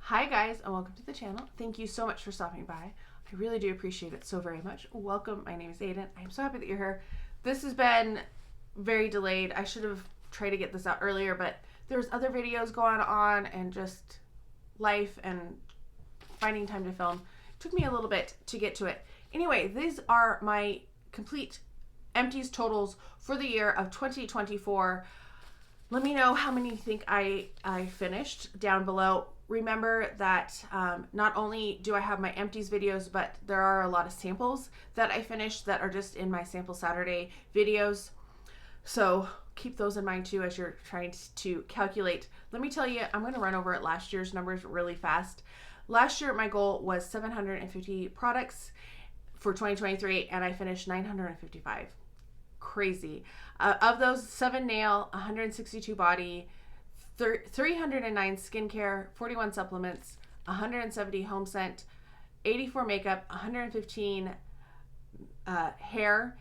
Hi guys, and welcome to the channel. Thank you so much for stopping by. I really do appreciate it so very much. Welcome. My name is Aiden. I'm so happy that you're here. This has been very delayed. I should have tried to get this out earlier, but there's other videos going on and just life and finding time to film. It took me a little bit to get to it. Anyway, these are my complete empties totals for the year of 2024. Let me know how many you think I finished down below. Remember that not only do I have my empties videos, but there are a lot of samples that I finished that are just in my Sample Saturday videos. So keep those in mind too as you're trying to calculate. Let me tell you, I'm going to run over at last year's numbers really fast. Last year, my goal was 750 products for 2023, and I finished 955. Crazy. Of those, 7 nail, 162 body, 309 skincare, 41 supplements, 170 home scent, 84 makeup, 115 hair,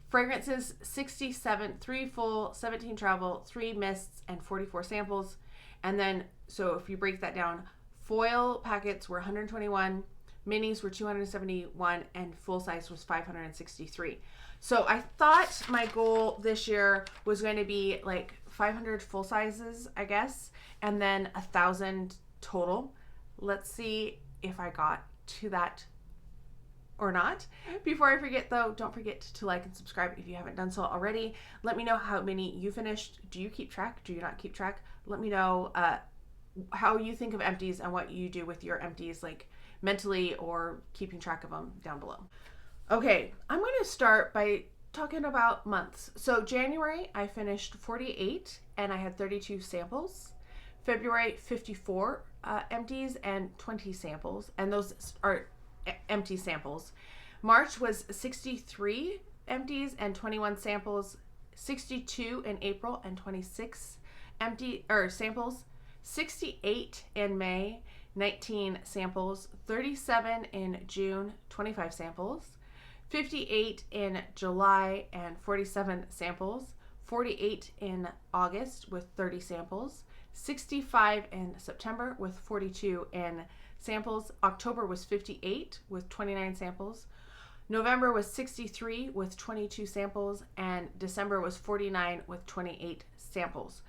fragrances, 67, 3 full, 17 travel, 3 mists, and 44 samples. And then, so if you break that down, foil packets were 121, minis were 271, and full size was 563. So I thought my goal this year was going to be like 500 full sizes, I guess, and then 1,000 total. Let's see if I got to that or not. Before I forget though, don't forget to like and subscribe if you haven't done so already. Let me know how many you finished. Do you keep track? Do you not keep track? Let me know how you think of empties and what you do with your empties, like mentally or keeping track of them down below. Okay, I'm going to start by talking about months. So January, I finished 48 and I had 32 samples. February, 54 empties and 20 samples, and those are empty samples. March was 63 empties and 21 samples. 62 in April and 26 samples. 68 in May, 19 samples. 37 in June, 25 samples. 58 in July and 47 samples, 48 in August with 30 samples, 65 in September with 42 in samples, October was 58 with 29 samples, November was 63 with 22 samples, and December was 49 with 28 samples.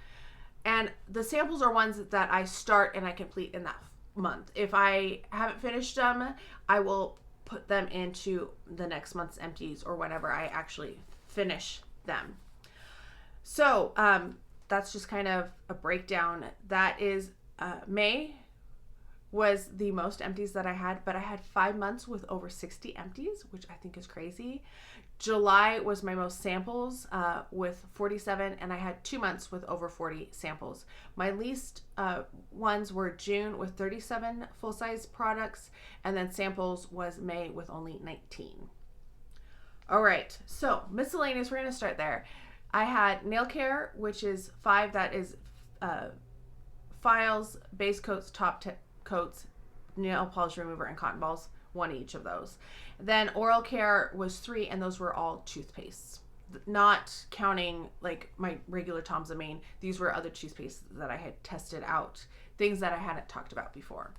And the samples are ones that I start and I complete in that month. If I haven't finished them, I will put them into the next month's empties or whenever I actually finish them. So that's just kind of a breakdown. That is May was the most empties that I had, but I had 5 months with over 60 empties, which I think is crazy. July was my most samples with 47, and I had 2 months with over 40 samples. My least ones were June with 37 full-size products, and then samples was May with only 19. All right, so miscellaneous, we're going to start there. I had nail care, which is 5. That is files, base coats, top coats, nail polish remover, and cotton balls. 1 each of those. Then oral care was 3, and those were all toothpastes, not counting like my regular Tom's of Maine. These were other toothpastes that I had tested out, things that I hadn't talked about before.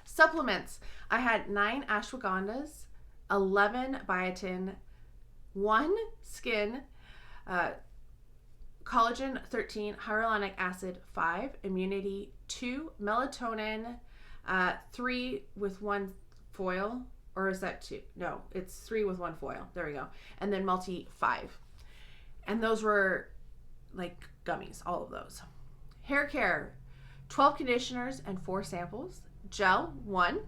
Supplements, I had 9 ashwagandas, 11 biotin, 1 skin, collagen 13, hyaluronic acid 5, immunity 2, melatonin 3 with 1 foil, or is that 2? No, it's 3 with 1 foil. There we go. And then multi 5. And those were like gummies, all of those. Hair care, 12 conditioners and 4 samples. Gel, 1,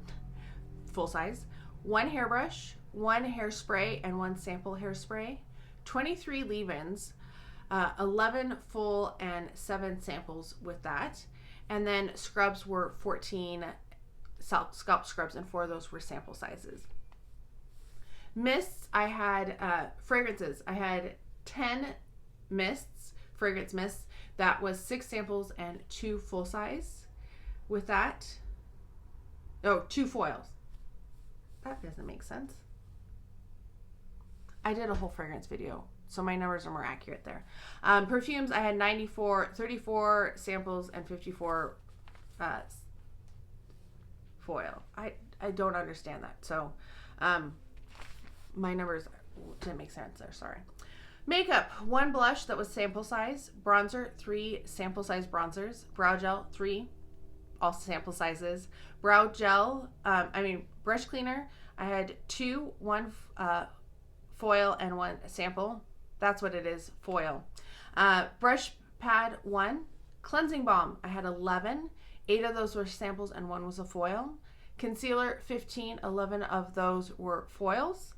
full size. 1 hairbrush, 1 hairspray, and 1 sample hairspray. 23 leave-ins, 11 full and 7 samples with that. And then scrubs were 14 scalp scrubs, and 4 of those were sample sizes. Mists, I had fragrances. I had 10 mists, fragrance mists. That was 6 samples and 2 full size with that. Oh, 2 foils. That doesn't make sense. I did a whole fragrance video, so my numbers are more accurate there. Perfumes, I had 34 samples and 54 foil. I don't understand that. So my numbers didn't make sense there. Sorry. Makeup, 1 blush that was sample size. Bronzer, 3 sample size bronzers. Brow gel, 3, all sample sizes. Brow gel, brush cleaner, I had 2, 1 foil and 1 sample. That's what it is, foil. Brush pad, 1. Cleansing balm, I had 11. 8 of those were samples and 1 was a foil. Concealer, 15. 11 of those were foils.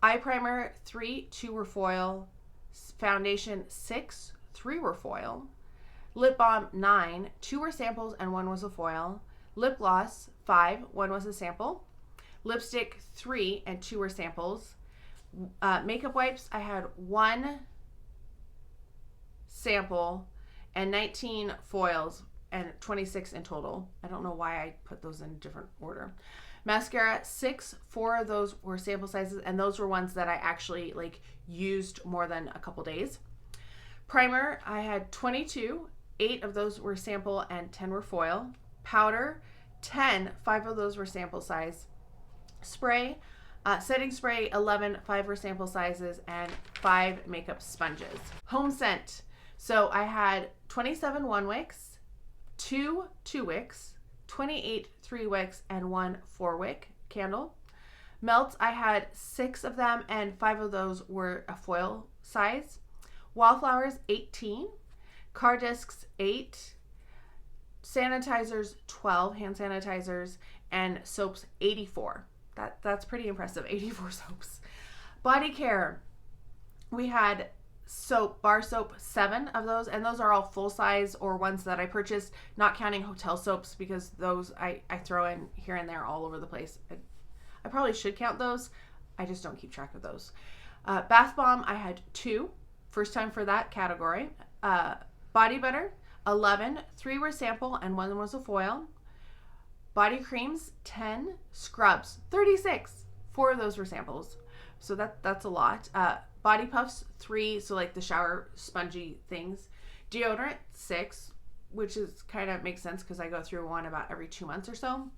Eye primer, 3. 2 were foil. Foundation, 6. 3 were foil. Lip balm, 9. 2 were samples and 1 was a foil. Lip gloss, 5. 1 was a sample. Lipstick, 3 and 2 were samples. Makeup wipes, I had 1 sample and 19 foils and 26 in total. I don't know why I put those in different order. Mascara, 6. 4 of those were sample sizes, and those were ones that I actually used more than a couple days. Primer, I had 22. 8 of those were sample and 10 were foil. Powder, 10. 5 of those were sample size. Spray, setting spray, 11. 5 were sample sizes and 5 makeup sponges. Home scent, so I had 27 1 wicks, 2 2 wicks, 28 3 wicks, and 1 4 wick candle. Melts, I had 6 of them, and 5 of those were a foil size. Wallflowers, 18. Car discs, 8. Sanitizers, 12 hand sanitizers, and soaps, 84. That's pretty impressive, 84 soaps. Body care, we had bar soap, 7 of those, and those are all full size or ones that I purchased, not counting hotel soaps, because those I throw in here and there all over the place. I probably should count those. I just don't keep track of those. Bath bomb, I had 2. First time for that category. Body butter, 11. 3 were sample and 1 was a foil. Body creams, 10. Scrubs, 36. 4 of those were samples. So that's a lot. Body puffs, 3. So the shower spongy things. Deodorant, 6, which is kind of makes sense because I go through one about every 2 months or so.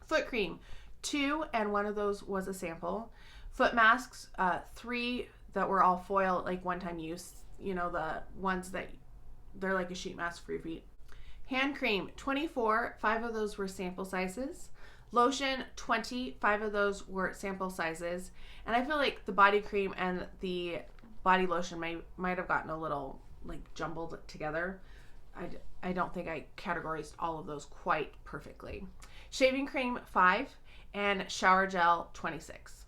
Foot cream, 2, and 1 of those was a sample. Foot masks, 3 that were all foil, one-time use. The ones that they're like a sheet mask for your feet. Hand cream, 24. 5 of those were sample sizes. Lotion, 20. 5 of those were sample sizes. And I feel like the body cream and the body lotion might have gotten a little jumbled together. I don't think I categorized all of those quite perfectly. Shaving cream, 5. And shower gel, 26.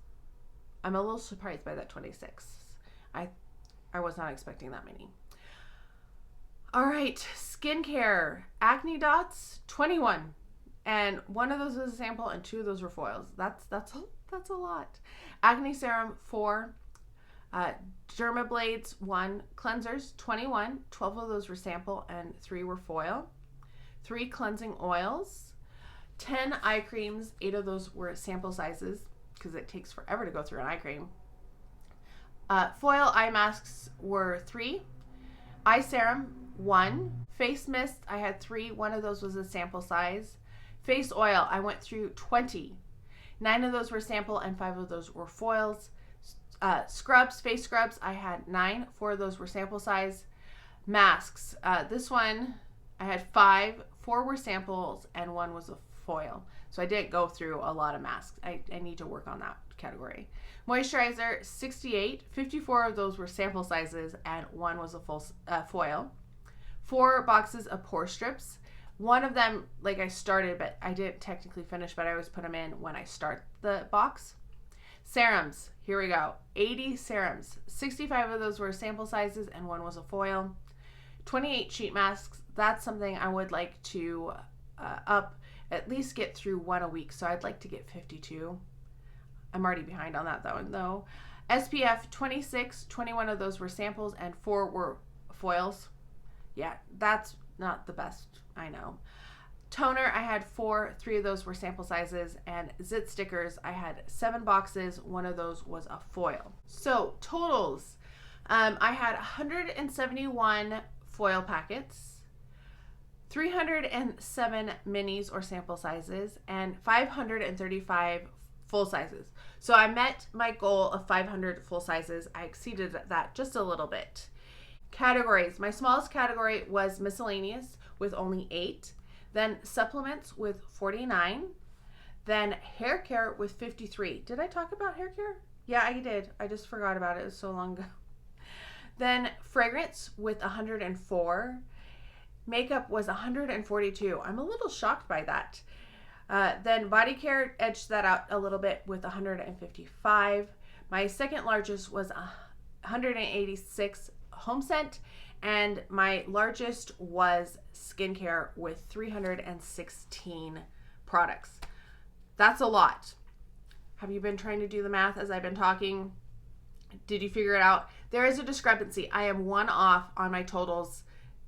I'm a little surprised by that 26. I was not expecting that many. All right, skincare. Acne dots, 21. And 1 of those was a sample and 2 of those were foils. That's a lot. Acne serum, 4. Dermablades, 1. Cleansers, 21. 12 of those were sample and 3 were foil. 3 cleansing oils. 10 eye creams. 8 of those were sample sizes because it takes forever to go through an eye cream. Foil eye masks were 3. Eye serum, 1. Face mist, I had 3. 1 of those was a sample size. Face oil, I went through 20. 9 of those were sample and 5 of those were foils. Scrubs, face scrubs, I had 9. 4 of those were sample size. Masks, this one I had 5. 4 were samples and 1 was a foil. So I didn't go through a lot of masks. I need to work on that category. Moisturizer, 68. 54 of those were sample sizes and 1 was a full foil. 4 boxes of pore strips. 1 of them, I started, but I didn't technically finish, but I always put them in when I start the box. Serums, here we go. 80 serums. 65 of those were sample sizes and 1 was a foil. 28 sheet masks. That's something I would like to at least get through 1 a week. So I'd like to get 52. I'm already behind on that though. SPF 26, 21 of those were samples and 4 were foils. Yeah, that's not the best, I know. Toner, I had 4, 3 of those were sample sizes, and zit stickers, I had 7 boxes, 1 of those was a foil. So totals, I had 171 foil packets, 307 minis or sample sizes, and 535 full sizes. So I met my goal of 500 full sizes. I exceeded that just a little bit. Categories. My smallest category was miscellaneous with only 8. Then supplements with 49. Then hair care with 53. Did I talk about hair care? Yeah, I did. I just forgot about it. It was so long ago. Then fragrance with 104. Makeup was 142. I'm a little shocked by that. Then body care edged that out a little bit with 155. My second largest was 186 home scent, and my largest was skincare with 316 products. That's a lot. Have you been trying to do the math as I've been talking? Did you figure it out? There is a discrepancy. I am one off on my totals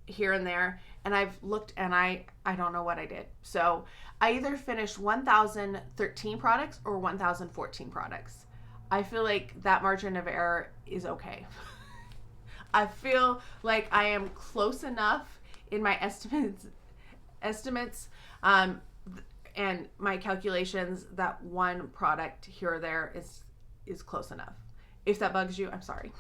here and there, and I've looked and I don't know what I did. So I either finished 1,013 products or 1,014 products. I feel like that margin of error is okay. I feel like I am close enough in my estimates and my calculations that one product here or there is close enough. If that bugs you, I'm sorry.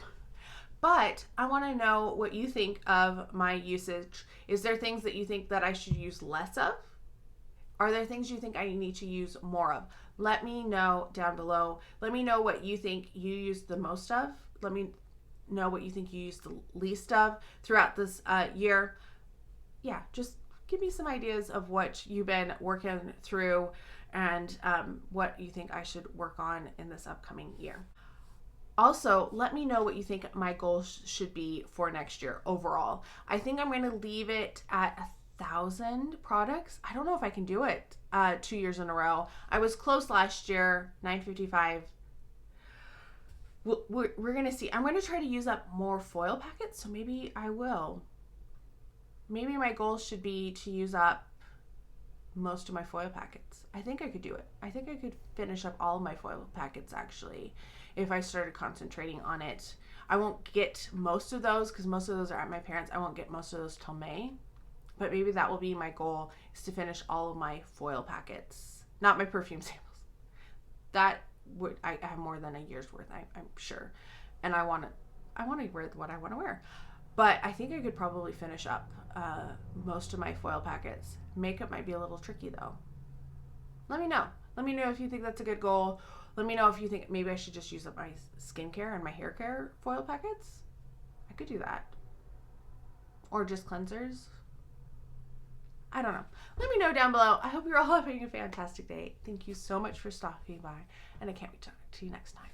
But I want to know what you think of my usage. Is there things that you think that I should use less of? Are there things you think I need to use more of? Let me know down below. Let me know what you think you use the most of. Let me know what you think you use the least of throughout this year. Yeah, just give me some ideas of what you've been working through and what you think I should work on in this upcoming year. Also, let me know what you think my goals should be for next year overall. I think I'm going to leave it at 1,000 products. I don't know if I can do it 2 years in a row. I was close last year, 955. We're going to see. I'm going to try to use up more foil packets, so maybe I will. Maybe my goal should be to use up most of my foil packets. I think I could do it. I think I could finish up all of my foil packets actually if I started concentrating on it. I won't get most of those because most of those are at my parents'. I won't get most of those till May, but maybe that will be my goal, is to finish all of my foil packets, not my perfume samples. That would, I have more than a year's worth, I'm sure, and I want to wear what I want to wear. But I think I could probably finish up most of my foil packets. Makeup might be a little tricky though. Let me know. Let me know if you think that's a good goal. Let me know if you think maybe I should just use up my skincare and my hair care foil packets. I could do that. Or just cleansers. I don't know. Let me know down below. I hope you're all having a fantastic day. Thank you so much for stopping by, and I can't wait to talk to you next time.